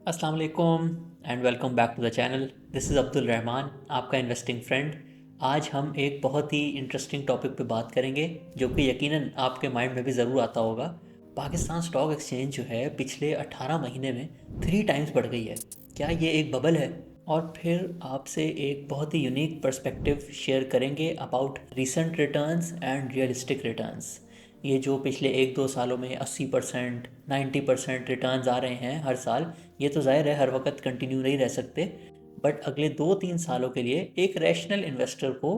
अस्सलाम वालेकुम and welcome back to the channel. This is Abdul Rahman, आपका इन्वेस्टिंग फ्रेंड। आज हम एक बहुत ही इंटरेस्टिंग टॉपिक पे बात करेंगे जो कि यकीनन आपके माइंड में भी ज़रूर आता होगा। पाकिस्तान स्टॉक एक्सचेंज जो है पिछले 18 महीने में 3 टाइम्स बढ़ गई है। क्या ये एक बबल है? और फिर आपसे एक बहुत ही यूनिक पर्सपेक्टिव शेयर करेंगे about recent returns and realistic returns. ये जो पिछले 1-2 सालों में 80% 90% रिटर्न्स आ रहे हैं हर साल, ये तो ज़ाहिर है हर वक्त कंटिन्यू नहीं रह सकते। बट अगले 2-3 सालों के लिए एक रैशनल इन्वेस्टर को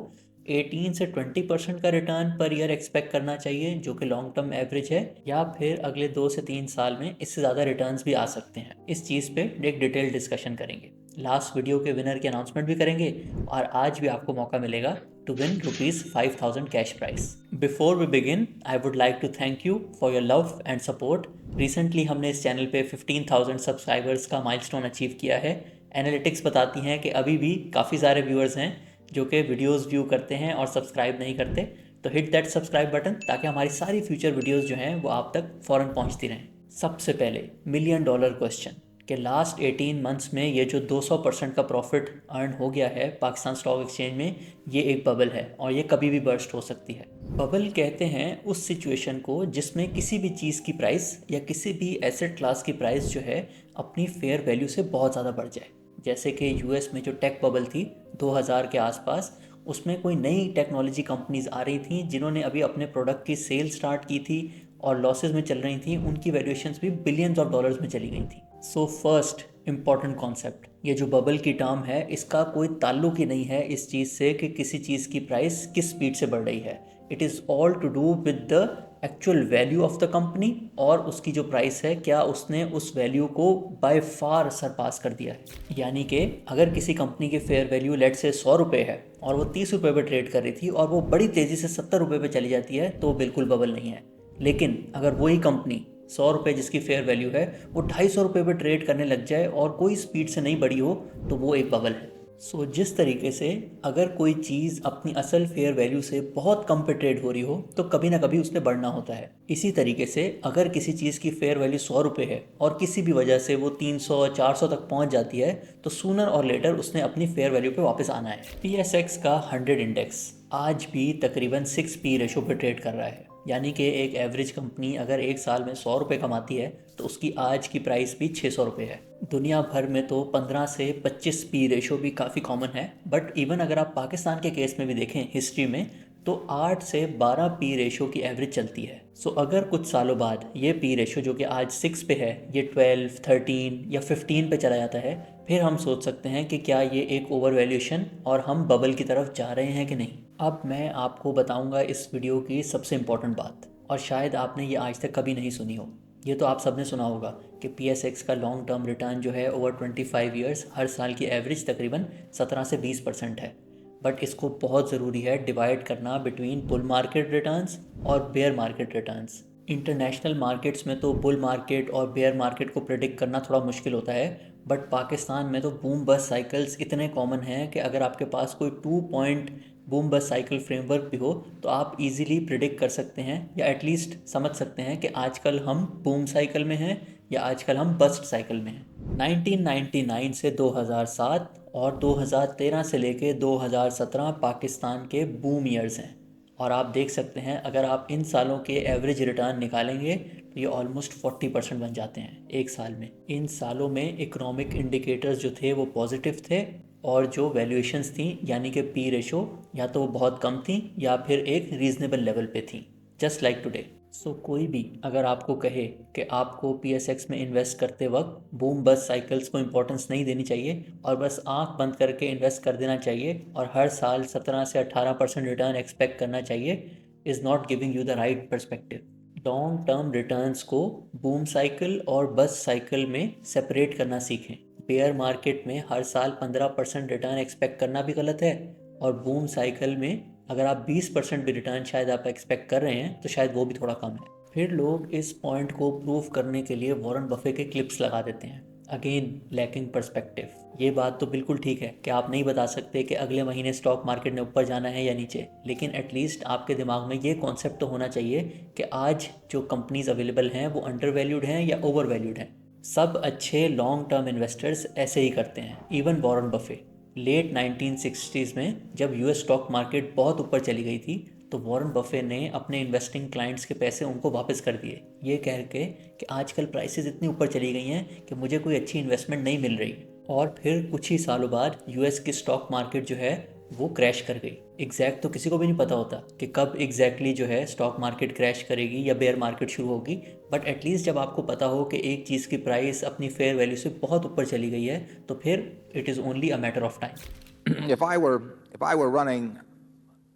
18 से 20% का रिटर्न पर ईयर एक्सपेक्ट करना चाहिए, जो कि लॉन्ग टर्म एवरेज है, या फिर अगले 2 से 3 साल में इससे ज़्यादा रिटर्न्स भी आ सकते हैं। इस चीज़ पे एक डिटेल डिस्कशन करेंगे। लास्ट वीडियो के विनर की अनाउंसमेंट भी करेंगे और आज भी आपको मौका मिलेगा to win ₹5,000 cash prize. Before we begin, I would like to thank you for your love and support. Recently हमने इस चैनल पे 15,000 सब्सक्राइबर्स का माइलस्टोन अचीव किया है। एनालिटिक्स बताती हैं कि अभी भी काफ़ी सारे व्यूअर्स हैं जो कि वीडियोस व्यू करते हैं और सब्सक्राइब नहीं करते, तो हिट दैट सब्सक्राइब बटन ताकि हमारी सारी फ्यूचर वीडियोस जो हैं वो आप तक फ़ौरन पहुंचती रहें। सबसे पहले मिलियन डॉलर क्वेश्चन कि लास्ट 18 मंथ्स में ये जो 200% का प्रॉफिट अर्न हो गया है पाकिस्तान स्टॉक एक्सचेंज में, ये एक बबल है और ये कभी भी बर्स्ट हो सकती है। बबल कहते हैं उस सिचुएशन को जिसमें किसी भी चीज़ की प्राइस या किसी भी एसेट क्लास की प्राइस जो है अपनी फेयर वैल्यू से बहुत ज़्यादा बढ़ जाए। जैसे कि यूएस में जो टेक बबल थी 2000 के आसपास, उसमें कोई नई टेक्नोलॉजी कंपनीज आ रही थी जिन्होंने अभी अपने प्रोडक्ट की सेल स्टार्ट की थी और लॉसेज में चल रही थी, उनकी वैल्यूएशंस भी बिलियंस ऑफ डॉलर्स में चली गई थी। सो फर्स्ट इम्पॉर्टेंट कॉन्सेप्ट, ये जो बबल की टर्म है इसका कोई ताल्लुक ही नहीं है इस चीज़ से कि किसी चीज़ की प्राइस किस स्पीड से बढ़ रही है। It is all to do with the actual value of the company और उसकी जो प्राइस है क्या उसने उस वैल्यू को बाय फार सरपास कर दिया है। यानी कि अगर किसी कंपनी की फेयर वैल्यू लेट से 100 रुपये है और वो 30 रुपये पर ट्रेड कर रही थी और वो बड़ी तेज़ी से 70 रुपये पर चली जाती है तो बिल्कुल बबल नहीं है। लेकिन अगर वही कंपनी 100 रुपये जिसकी फेयर वैल्यू है वो 250 रुपये पर ट्रेड करने लग जाए और कोई स्पीड से नहीं बढ़ी हो तो वो एक बबल है। सो जिस तरीके से अगर कोई चीज़ अपनी असल फेयर वैल्यू से बहुत कम पे ट्रेड हो रही हो तो कभी ना कभी उसने बढ़ना होता है। इसी तरीके से अगर किसी चीज़ की फेयर वैल्यू 100 रुपये है और किसी भी वजह से वो 300-400 तक पहुंच जाती है तो सूनर और लेटर उसने अपनी फेयर वैल्यू पे वापस आना है। PSX का 100 इंडेक्स आज भी तकरीबन 6P रेशो पे ट्रेड कर रहा है। यानी कि एक एवरेज कंपनी अगर एक साल में 100 रुपये कमाती है तो उसकी आज की प्राइस भी 600 रुपये है। दुनिया भर में तो 15 से 25 P रेशो भी काफ़ी कॉमन है, बट इवन अगर आप पाकिस्तान के केस में भी देखें हिस्ट्री में तो 8 से 12 P रेशो की एवरेज चलती है। सो अगर कुछ सालों बाद ये P रेशो जो कि आज 6 पे है ये 12, 13 या 15 पे चला जाता है, फिर हम सोच सकते हैं कि क्या ये एक ओवर वैल्यूएशन और हम बबल की तरफ जा रहे हैं कि नहीं। अब मैं आपको बताऊंगा इस वीडियो की सबसे इम्पोर्टेंट बात, और शायद आपने ये आज तक कभी नहीं सुनी हो। ये तो आप सबने सुना होगा कि PSX का लॉन्ग टर्म रिटर्न जो है ओवर 25 ईयर्स हर साल की एवरेज तकरीबन 17 से 20% है। बट इसको बहुत ज़रूरी है डिवाइड करना बिटवीन बुल मार्केट रिटर्न्स और bear market returns. International markets में तो बुल मार्केट और बेयर मार्केट को प्रेडिक्ट करना थोड़ा मुश्किल होता है, बट पाकिस्तान में तो बूम बस्ट साइकिल्स इतने कॉमन हैं कि अगर आपके पास कोई 2 point boom bust cycle framework भी हो तो आप इजीली प्रिडिक्ट कर सकते हैं या एटलीस्ट समझ सकते हैं कि आजकल हम बूम साइकिल में हैं या आजकल हम बस्ट साइकिल में हैं। 1999 से 2007 और 2013 से लेके 2017 पाकिस्तान के बूम ईयर्स हैं, और आप देख सकते हैं अगर आप इन सालों के एवरेज रिटर्न निकालेंगे तो ये ऑलमोस्ट 40% बन जाते हैं एक साल में। इन सालों में इकोनॉमिक इंडिकेटर्स जो थे वो पॉजिटिव थे और जो वैल्यूएशंस थी यानी कि P रेशो या तो वो बहुत कम थी या फिर एक रीजनेबल लेवल पे थी, जस्ट लाइक टुडे। सो कोई भी अगर आपको कहे कि आपको PSX में इन्वेस्ट करते वक्त बूम बस्ट साइकिल्स को इम्पोर्टेंस नहीं देनी चाहिए और बस आंख बंद करके इन्वेस्ट कर देना चाहिए और हर साल 17 से 18% रिटर्न एक्सपेक्ट करना चाहिए, is not giving you the right perspective. Long term returns को बूम साइकिल और बस्ट साइकिल में सेपरेट करना सीखें। बेयर मार्केट में हर साल 15% रिटर्न एक्सपेक्ट करना भी गलत है और बूम साइकिल में अगर आप 20% भी रिटर्न शायद आप एक्सपेक्ट कर रहे हैं तो शायद वो भी थोड़ा कम है। फिर लोग इस पॉइंट को प्रूव करने के लिए वॉरेन बफे के क्लिप्स लगा देते हैं। Again lacking perspective. ये बात तो बिल्कुल ठीक है कि आप नहीं बता सकते कि अगले महीने स्टॉक मार्केट ने ऊपर जाना है या नीचे, लेकिन एटलीस्ट आपके दिमाग में ये कॉन्सेप्ट तो होना चाहिए कि आज जो कंपनीज अवेलेबल हैं वो अंडर वैल्यूड हैं या ओवर वैल्यूड हैं। सब अच्छे लॉन्ग टर्म इन्वेस्टर्स ऐसे ही करते हैं, even Warren Buffett. Late 1960s में जब यूएस स्टॉक मार्केट बहुत ऊपर चली गई थी तो वॉरेन बफे ने अपने इन्वेस्टिंग क्लाइंट्स के पैसे उनको वापस कर दिए, ये कह के कि आजकल प्राइसेस इतनी ऊपर चली गई हैं कि मुझे कोई अच्छी इन्वेस्टमेंट नहीं मिल रही। और फिर कुछ ही सालों बाद यूएस की स्टॉक मार्केट जो है वो क्रैश कर गई। एग्जैक्ट तो किसी को भी नहीं पता होता कि कब एग्जैक्टली जो है स्टॉक मार्केट क्रैश करेगी या बेयर मार्केट शुरू होगी, बट एटलीस्ट जब आपको पता हो कि एक चीज़ की प्राइस अपनी फेयर वैल्यू से बहुत ऊपर चली गई है तो फिर it is only a matter of time. If I were running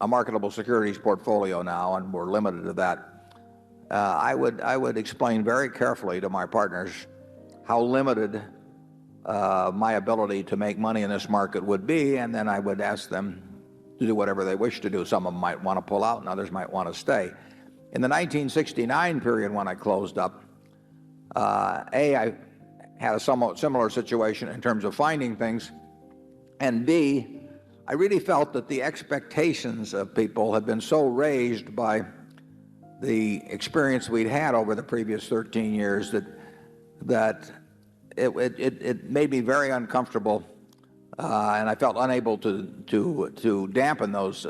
a marketable securities portfolio now and were limited to that, I would explain very carefully to my partners how limited my ability to make money in this market would be, and then I would ask them to do whatever they wish to do. Some of them might want to pull out, and others might want to stay. In the 1969 period when I closed up, I had a somewhat similar situation in terms of finding things, and B, I really felt that the expectations of people had been so raised by the experience we'd had over the previous 13 years that it made me very uncomfortable, and I felt unable to dampen those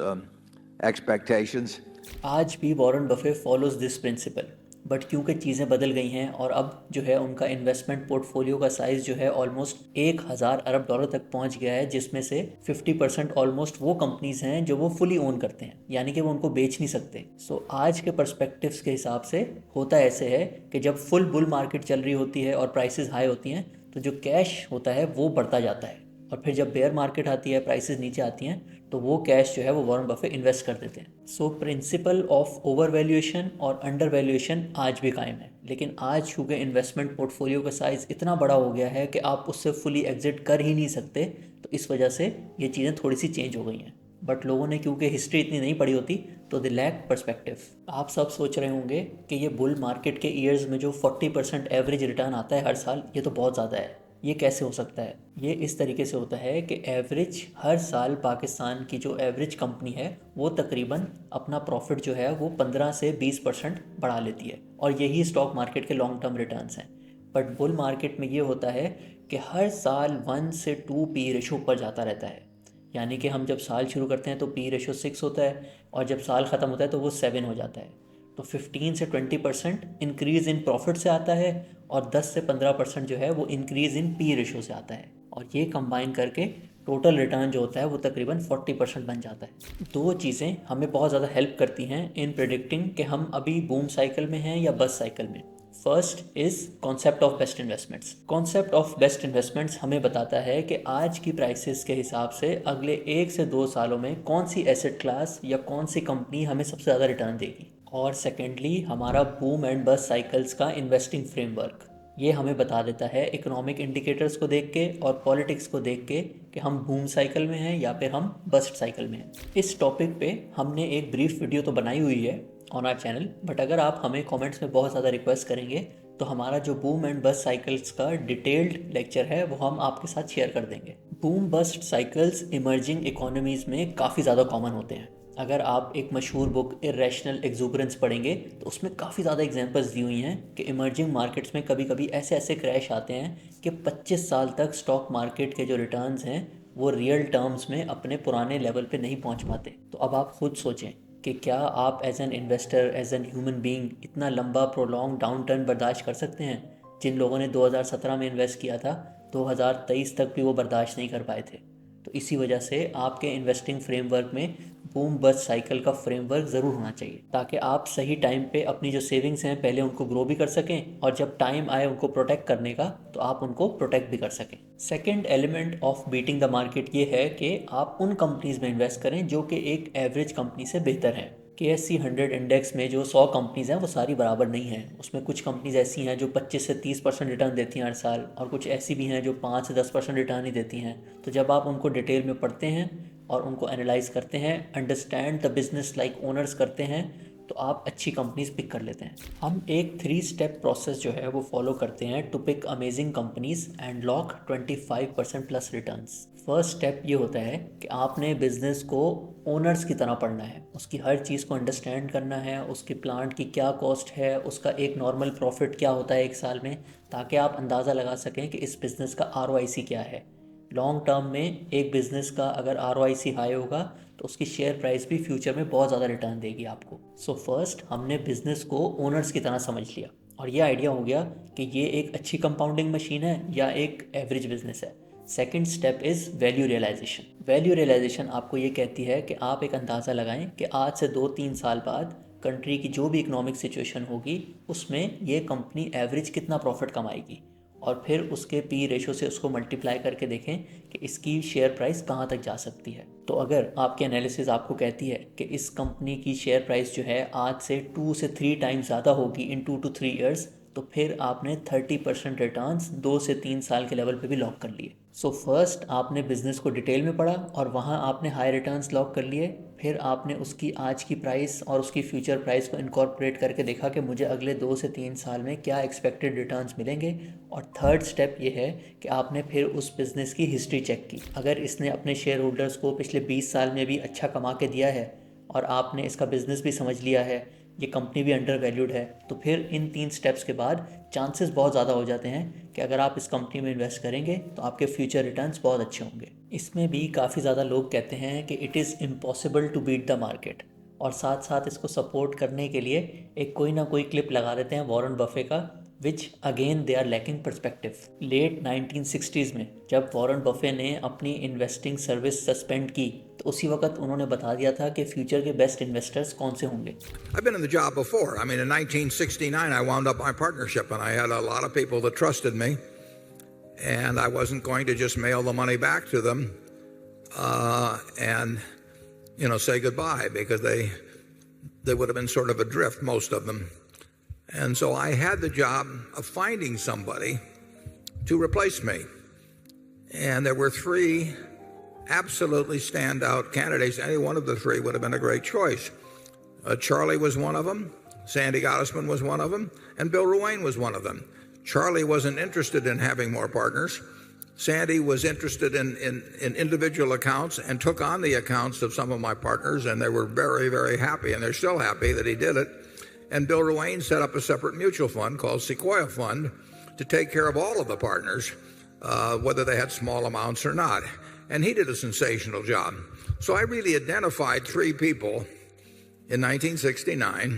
expectations. आज भी Warren Buffett follows this principle, but क्योंकि चीज़ें बदल गई हैं और अब जो है उनका इन्वेस्टमेंट पोर्टफोलियो का साइज़ जो है ऑलमोस्ट 1000 अरब डॉलर तक पहुंच गया है, जिसमें से 50% ऑलमोस्ट वो कंपनीज हैं जो वो फुली ओन करते हैं, यानी कि वो उनको बेच नहीं सकते। सो आज के पर्सपेक्टिव्स के हिसाब से होता ऐसे है कि जब फुल बुल मार्केट चल रही होती है और प्राइसेस हाई होती हैं तो जो कैश होता है वो बढ़ता जाता है, और फिर जब बेयर मार्केट आती है, प्राइसेस नीचे आती हैं, तो वो कैश जो है वो वॉरेन बफे इन्वेस्ट कर देते हैं। So principle of over valuation और अंडर वैल्यूएशन आज भी कायम है, लेकिन आज चूँकि इन्वेस्टमेंट पोर्टफोलियो का साइज़ इतना बड़ा हो गया है कि आप उससे फुली एग्जिट कर ही नहीं सकते, तो इस वजह से ये चीज़ें थोड़ी सी चेंज हो गई हैं। बट लोगों ने क्योंकि हिस्ट्री इतनी नहीं पढ़ी होती तो दे लैक पर्सपेक्टिव। आप सब सोच रहे होंगे कि ये बुल मार्केट के ईयर्स में जो 40% एवरेज रिटर्न आता है हर साल, ये तो बहुत ज़्यादा है, ये कैसे हो सकता है? ये इस तरीके से होता है कि एवरेज हर साल पाकिस्तान की जो एवरेज कंपनी है वो तकरीबन अपना प्रॉफिट जो है वो 15 से 20% बढ़ा लेती है, और यही स्टॉक मार्केट के लॉन्ग टर्म रिटर्न्स हैं। बट बुल मार्केट में ये होता है कि हर साल 1 से 2 पी रेशो ऊपर जाता रहता है, यानी कि हम जब साल शुरू करते हैं तो पी रेशो 6 होता है और जब साल ख़त्म होता है तो वो 7 हो जाता है। तो 15 से 20% इंक्रीज़ इन प्रॉफिट से आता है और 10 से 15% जो है वो इंक्रीज़ इन पी रेशो से आता है, और ये कंबाइन करके टोटल रिटर्न जो होता है वो तकरीबन 40% बन जाता है। दो चीज़ें हमें बहुत ज़्यादा हेल्प करती हैं इन प्रेडिक्टिंग कि हम अभी बूम साइकिल में हैं या बस साइकिल में। First is concept of best investments. Concept of best investments हमें बताता है कि आज की प्राइसेस के हिसाब से अगले 1 से 2 सालों में कौन सी एसेट क्लास या कौन सी कंपनी हमें सबसे ज़्यादा रिटर्न देगी। और सेकेंडली हमारा बूम एंड बस्ट साइकिल्स का इन्वेस्टिंग फ्रेमवर्क, ये हमें बता देता है इकोनॉमिक इंडिकेटर्स को देख के और पॉलिटिक्स को देख के कि हम बूम साइकिल में हैं या फिर हम बस्ट साइकिल में हैं। इस टॉपिक पे हमने एक ब्रीफ वीडियो तो बनाई हुई है ऑन आवर चैनल, बट अगर आप हमें कमेंट्स में बहुत ज़्यादा रिक्वेस्ट करेंगे तो हमारा जो बूम एंड बस्ट साइकिल्स का डिटेल्ड लेक्चर है वो हम आपके साथ शेयर कर देंगे। Boom bust cycles emerging economies में काफ़ी ज़्यादा कॉमन होते हैं। अगर आप एक मशहूर बुक इरेशनल एग्जूबरेंस पढ़ेंगे तो उसमें काफ़ी ज़्यादा एग्जांपल्स दी हुई हैं कि इमर्जिंग मार्केट्स में कभी कभी ऐसे ऐसे क्रैश आते हैं कि 25 साल तक स्टॉक मार्केट के जो रिटर्न्स हैं वो रियल टर्म्स में अपने पुराने लेवल पे नहीं पहुंच पाते। तो अब आप खुद सोचें कि क्या आप as an investor, as an human being इतना लंबा प्रोलॉन्ग डाउन टर्न बर्दाश्त कर सकते हैं? जिन लोगों ने 2017 में इन्वेस्ट किया था 2023 तक भी वो बर्दाश्त नहीं कर पाए थे। तो इसी वजह से आपके इन्वेस्टिंग फ्रेमवर्क में बूम बस्ट साइकिल का फ्रेमवर्क ज़रूर होना चाहिए, ताकि आप सही टाइम पे अपनी जो सेविंग्स हैं पहले उनको ग्रो भी कर सकें, और जब टाइम आए उनको प्रोटेक्ट करने का तो आप उनको प्रोटेक्ट भी कर सकें। Second element of beating the market ये है कि आप उन कंपनीज़ में इन्वेस्ट करें जो कि एक एवरेज कंपनी से बेहतर हैं। KSE 100 इंडेक्स में जो 100 कंपनीज़ हैं वो सारी बराबर नहीं हैं, उसमें कुछ कंपनीज़ ऐसी हैं जो 25 से 30% रिटर्न देती हैं हर साल, और कुछ ऐसी भी हैं जो 5 से 10% रिटर्न ही देती हैं। तो जब आप उनको डिटेल में पढ़ते हैं और उनको एनालाइज करते हैं, understand the business like owners करते हैं, तो आप अच्छी कंपनीज पिक कर लेते हैं। हम एक 3 स्टेप प्रोसेस जो है वो फॉलो करते हैं to pick amazing companies and lock 25% plus returns. First step ये होता है कि आपने बिज़नेस को ओनर्स की तरह पढ़ना है, उसकी हर चीज़ को अंडरस्टैंड करना है, उसकी प्लांट की क्या कॉस्ट है, उसका एक नॉर्मल प्रॉफिट क्या होता है एक साल में, ताकि आप अंदाज़ा लगा सकें कि इस बिज़नेस का ROIC क्या है। लॉन्ग टर्म में एक बिज़नेस का अगर ROIC हाई होगा तो उसकी शेयर प्राइस भी फ्यूचर में बहुत ज़्यादा रिटर्न देगी आपको। सो फर्स्ट हमने बिज़नेस को ओनर्स की तरह समझ लिया और ये आइडिया हो गया कि ये एक अच्छी कंपाउंडिंग मशीन है या एक एवरेज बिजनेस है। Second step is value realisation. Value realisation आपको ये कहती है कि आप एक अंदाज़ा लगाएं कि आज से 2-3 साल बाद कंट्री की जो भी इकोनॉमिक सिचुएशन होगी उसमें ये कंपनी एवरेज कितना प्रॉफिट कमाएगी और फिर उसके पी रेशो से उसको मल्टीप्लाई करके देखें कि इसकी शेयर प्राइस कहाँ तक जा सकती है। तो अगर आपकी एनालिसिस आपको कहती है कि इस कंपनी की शेयर प्राइस जो है आज से 2 से 3 टाइम्स ज़्यादा होगी इन 2 to 3 ईयर्स, तो फिर आपने 30% रिटर्न्स 2 से 3 साल के लेवल पे भी लॉक कर लिए। सो फर्स्ट आपने बिजनेस को डिटेल में पढ़ा और वहाँ आपने हाई रिटर्न्स लॉक कर लिए। फिर आपने उसकी आज की प्राइस और उसकी फ्यूचर प्राइस को इनकॉर्पोरेट करके देखा कि मुझे अगले 2 से 3 साल में क्या एक्सपेक्टेड रिटर्न्स मिलेंगे। और थर्ड स्टेप ये है कि आपने फिर उस बिज़नेस की हिस्ट्री चेक की। अगर इसने अपने शेयर होल्डर्स को पिछले 20 साल में भी अच्छा कमा के दिया है और आपने इसका बिज़नेस भी समझ लिया है, ये कंपनी भी अंडर वैल्यूड है, तो फिर इन 3 स्टेप्स के बाद चांसेस बहुत ज़्यादा हो जाते हैं कि अगर आप इस कंपनी में इन्वेस्ट करेंगे तो आपके फ्यूचर रिटर्न्स बहुत अच्छे होंगे। इसमें भी काफ़ी ज़्यादा लोग कहते हैं कि it is impossible to beat the market, और साथ साथ इसको सपोर्ट करने के लिए एक कोई ना कोई क्लिप लगा देते हैं वॉरेन बफे का, which again they are lacking perspective. Late 1960s में जब वॉरेन बफे ने अपनी इन्वेस्टिंग सर्विस सस्पेंड की तो उसी वक्त उन्होंने बता दिया था कि फ्यूचर के बेस्ट इन्वेस्टर्स कौन से होंगे। I've been in the job before. I mean, in 1969, I wound up my partnership, and I had a lot of people that trusted me, and I wasn't going to just mail the money back to them and say goodbye, because they would have been sort of adrift, most of them. And so I had the job of finding somebody to replace me. And there were 3 absolutely standout candidates. Any one of the 3 would have been a great choice. Charlie was one of them, Sandy Gottesman was one of them, and Bill Ruane was one of them. Charlie wasn't interested in having more partners. Sandy was interested in individual accounts and took on the accounts of some of my partners, and they were very, very happy, and they're still happy that he did it. And Bill Ruane set up a separate mutual fund called Sequoia Fund to take care of all of the partners, whether they had small amounts or not. And he did a sensational job. So I really identified 3 people in 1969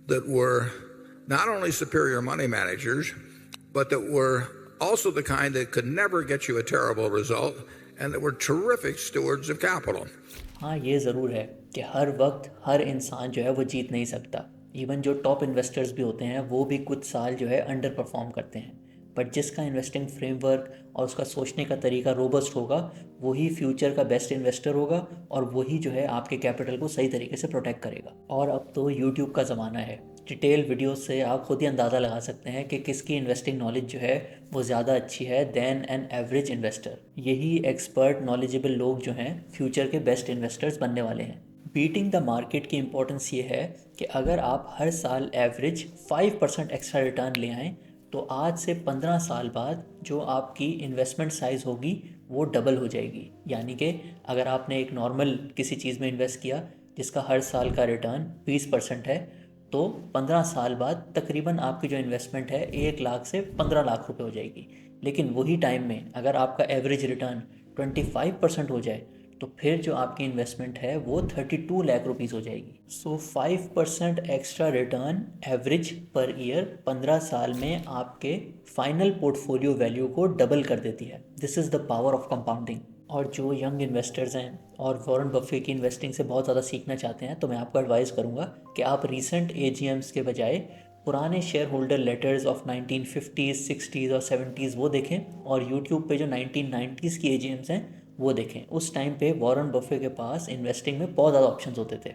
that were not only superior money managers, but that were also the kind that could never get you a terrible result, and that were terrific stewards of capital. हाँ, ये ज़रूर है कि हर वक्त हर इंसान जो है वो जीत नहीं सकता। इवन जो टॉप इन्वेस्टर्स भी होते हैं वो भी कुछ साल जो है अंडर परफॉर्म करते हैं, बट जिसका इन्वेस्टिंग फ्रेमवर्क और उसका सोचने का तरीका रोबस्ट होगा वही फ्यूचर का बेस्ट इन्वेस्टर होगा और वही जो है आपके कैपिटल को सही तरीके से प्रोटेक्ट करेगा। और अब तो यूट्यूब का ज़माना है, डिटेल वीडियोस से आप खुद ही अंदाज़ा लगा सकते हैं कि किसकी इन्वेस्टिंग नॉलेज जो है वो ज़्यादा अच्छी है दैन एन एवरेज इन्वेस्टर। यही एक्सपर्ट नॉलेजेबल लोग जो हैं फ्यूचर के बेस्ट इन्वेस्टर्स बनने वाले हैं। बीटिंग द मार्केट की इंपॉर्टेंस ये है कि अगर आप हर साल एवरेज 5% एक्स्ट्रा रिटर्न ले आएँ तो आज से 15 साल बाद जो आपकी इन्वेस्टमेंट साइज़ होगी वो डबल हो जाएगी। यानी कि अगर आपने एक नॉर्मल किसी चीज़ में इन्वेस्ट किया जिसका हर साल का रिटर्न 20% है, तो 15 साल बाद तकरीबन आपकी जो इन्वेस्टमेंट है 1 लाख से 15 लाख रुपए हो जाएगी। लेकिन वही टाइम में अगर आपका एवरेज रिटर्न 25% हो जाए तो फिर जो आपकी इन्वेस्टमेंट है वो 32 लाख रुपीज़ हो जाएगी। सो 5% extra return average per year 15 साल में आपके फाइनल पोर्टफोलियो वैल्यू को डबल कर देती है। This is the power of compounding. और जो यंग इन्वेस्टर्स हैं और वॉरेन बफे की इन्वेस्टिंग से बहुत ज़्यादा सीखना चाहते हैं तो मैं आपको एडवाइस करूँगा कि आप रीसेंट AGMs के बजाय पुराने share holder letters of 1950s, 60s और 70s वो देखें, और यूट्यूब पे जो 1990s की AGMs हैं वो देखें। उस टाइम पे वॉरेन बफे के पास इन्वेस्टिंग में बहुत ज़्यादा ऑप्शंस होते थे,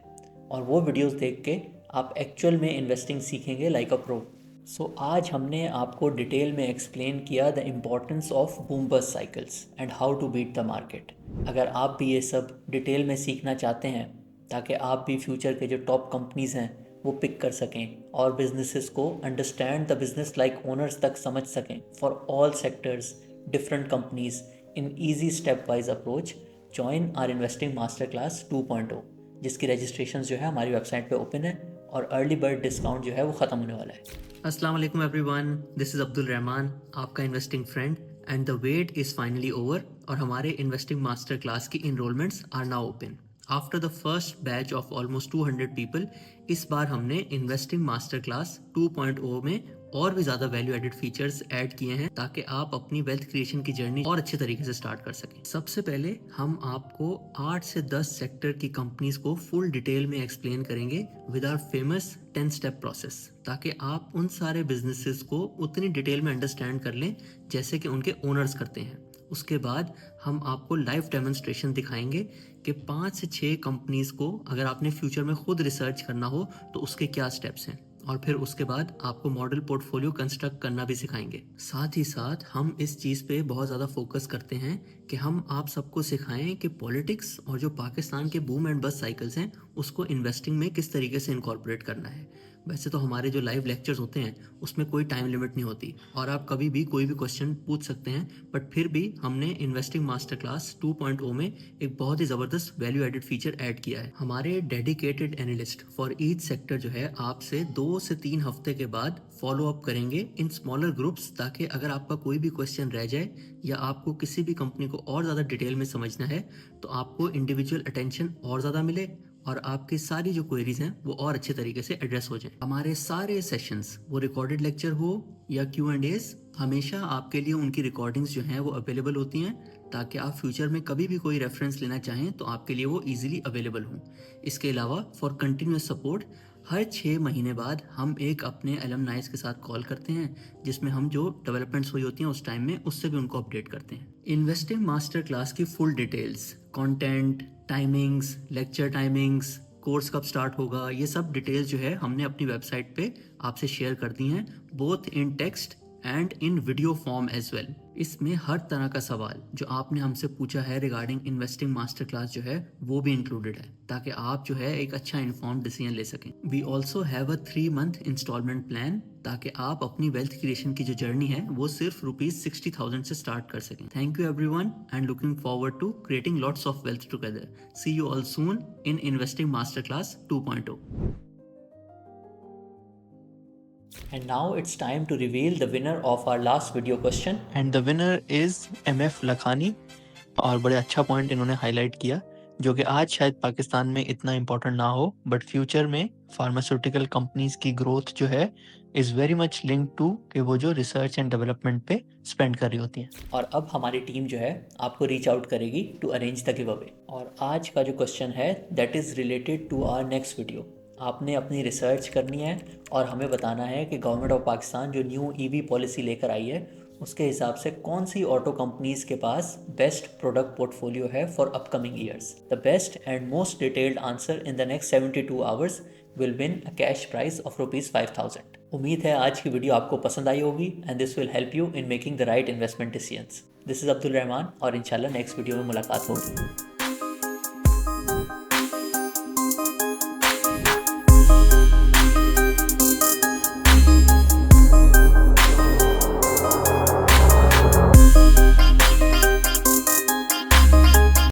और वो वीडियोस देख के आप एक्चुअल में इन्वेस्टिंग सीखेंगे लाइक अ प्रो। सो आज हमने आपको डिटेल में एक्सप्लेन किया the importance of boom bust cycles and how to beat the market. अगर आप भी ये सब डिटेल में सीखना चाहते हैं ताकि आप भी फ्यूचर के जो टॉप कंपनीज़ हैं वो पिक कर सकें और बिजनेसेस को understand the business like owners तक समझ सकें for all sectors, different companies, in easy step-wise approach, join our investing masterclass 2.0, जिसकी रजिस्ट्रेशन जो है हमारी वेबसाइट पे ओपन है और अर्ली बर्ड डिस्काउंट जो है वो ख़त्म होने वाला है। अस्सलाम वालेकुम everyone, this is Abdul Rahman, आपका investing friend, and the wait is finally over और हमारे इन्वेस्टिंग मास्टर क्लास की enrollments are now open. After the first batch of almost 200 people, इस बार हमने इन्वेस्टिंग मास्टर क्लास 2.0 में और भी ज़्यादा वैल्यू एडेड फीचर्स ऐड किए हैं ताकि आप अपनी वेल्थ क्रिएशन की जर्नी और अच्छे तरीके से स्टार्ट कर सकें। सबसे पहले हम आपको 8 से 10 सेक्टर की कंपनीज को फुल डिटेल में एक्सप्लेन करेंगे with our famous 10 step process, ताकि आप उन सारे बिजनेसेस को उतनी डिटेल में अंडरस्टैंड कर लें जैसे कि उनके ओनर्स करते हैं। उसके बाद हम आपको लाइव डेमोन्स्ट्रेशन दिखाएंगे कि 5 से 6 कंपनीज को अगर आपने फ्यूचर में खुद रिसर्च करना हो तो उसके क्या स्टेप्स हैं, और फिर उसके बाद आपको मॉडल पोर्टफोलियो कंस्ट्रक्ट करना भी सिखाएंगे। साथ ही साथ हम इस चीज़ पे बहुत ज़्यादा फोकस करते हैं कि हम आप सबको सिखाएं कि पॉलिटिक्स और जो पाकिस्तान के बूम एंड बस्ट साइकिल्स हैं उसको इन्वेस्टिंग में किस तरीके से इनकॉर्पोरेट करना है। वैसे तो हमारे जो लाइव लेक्चर्स होते हैं उसमें कोई टाइम लिमिट नहीं होती और आप कभी भी कोई भी क्वेश्चन पूछ सकते हैं, बट फिर भी हमने इन्वेस्टिंग मास्टर क्लास 2.0 में एक बहुत ही ज़बरदस्त वैल्यू एडेड फीचर ऐड किया है। हमारे dedicated analyst for each sector जो है आपसे 2 से 3 हफ्ते के बाद फॉलो अप करेंगे इन स्मॉलर ग्रुप्स, ताकि अगर आपका कोई भी क्वेश्चन रह जाए या आपको किसी भी कंपनी को और ज़्यादा डिटेल में समझना है तो आपको इंडिविजुअल अटेंशन और ज़्यादा मिले और आपकी सारी जो क्वेरीज हैं वो और अच्छे तरीके से एड्रेस हो जाएं। हमारे सारे सेशंस, वो रिकॉर्डेड लेक्चर हो या Q&As, हमेशा आपके लिए उनकी रिकॉर्डिंग्स जो हैं वो अवेलेबल होती हैं, ताकि आप फ्यूचर में कभी भी कोई रेफरेंस लेना चाहें तो आपके लिए वो इजीली अवेलेबल हों। इसके अलावा फॉर कंटिन्यूस सपोर्ट हर 6 महीने बाद हम एक अपने एलमनाइज के साथ कॉल करते हैं, जिसमें हम जो डेवलपमेंट्स हुई होती हैं उस टाइम में उससे भी उनको अपडेट करते हैं। इन्वेस्टिंग मास्टर क्लास की full details, content, timings, lecture timings, course कब स्टार्ट होगा, ये सब डिटेल्स जो है हमने अपनी वेबसाइट पे आपसे शेयर कर दी हैं, both in text and in video form as well. इसमें हर तरह का सवाल जो आपने हमसे पूछा है रिगार्डिंग इन्वेस्टिंग मास्टर क्लास जो है वो भी इंक्लूडेड है, ताकि आप जो है एक अच्छा इन्फॉर्म्ड डिसीजन ले सकें। We also have a 3 month instalment plan, ताकि आप अपनी वेल्थ क्रिएशन की जो जर्नी है वो सिर्फ ₹60,000 से स्टार्ट कर सकें। Thank you everyone and looking forward to creating lots of wealth together. See you all soon in investing master class 2.0। And now it's time to reveal the winner of our last video question. And the winner is MF Lakhani. और बड़े अच्छा point इन्होंने highlight किया जो कि आज शायद पाकिस्तान में इतना इम्पोर्टेंट ना हो, बट फ्यूचर में फार्मास्यूटिकल कंपनीज की ग्रोथ जो है is very much link to कि वो जो रिसर्च एंड डेवलपमेंट पे स्पेंड कर रही होती हैं। और अब हमारी टीम जो है आपको रीच आउट करेगी to arrange the giveaway. और आज का जो क्वेश्चन है that is related to our next video. आपने अपनी रिसर्च करनी है और हमें बताना है कि गवर्नमेंट ऑफ पाकिस्तान जो न्यू EV पॉलिसी लेकर आई है उसके हिसाब से कौन सी ऑटो कंपनीज के पास बेस्ट प्रोडक्ट पोर्टफोलियो है for upcoming years. The best and most detailed answer in the next 72 hours will win a cash prize of ₹5,000। उम्मीद है आज की वीडियो आपको पसंद आई होगी and this will help you in making the right investment decisions. This is Abdul Rahman और इंशाल्लाह next video में मुलाकात होगी।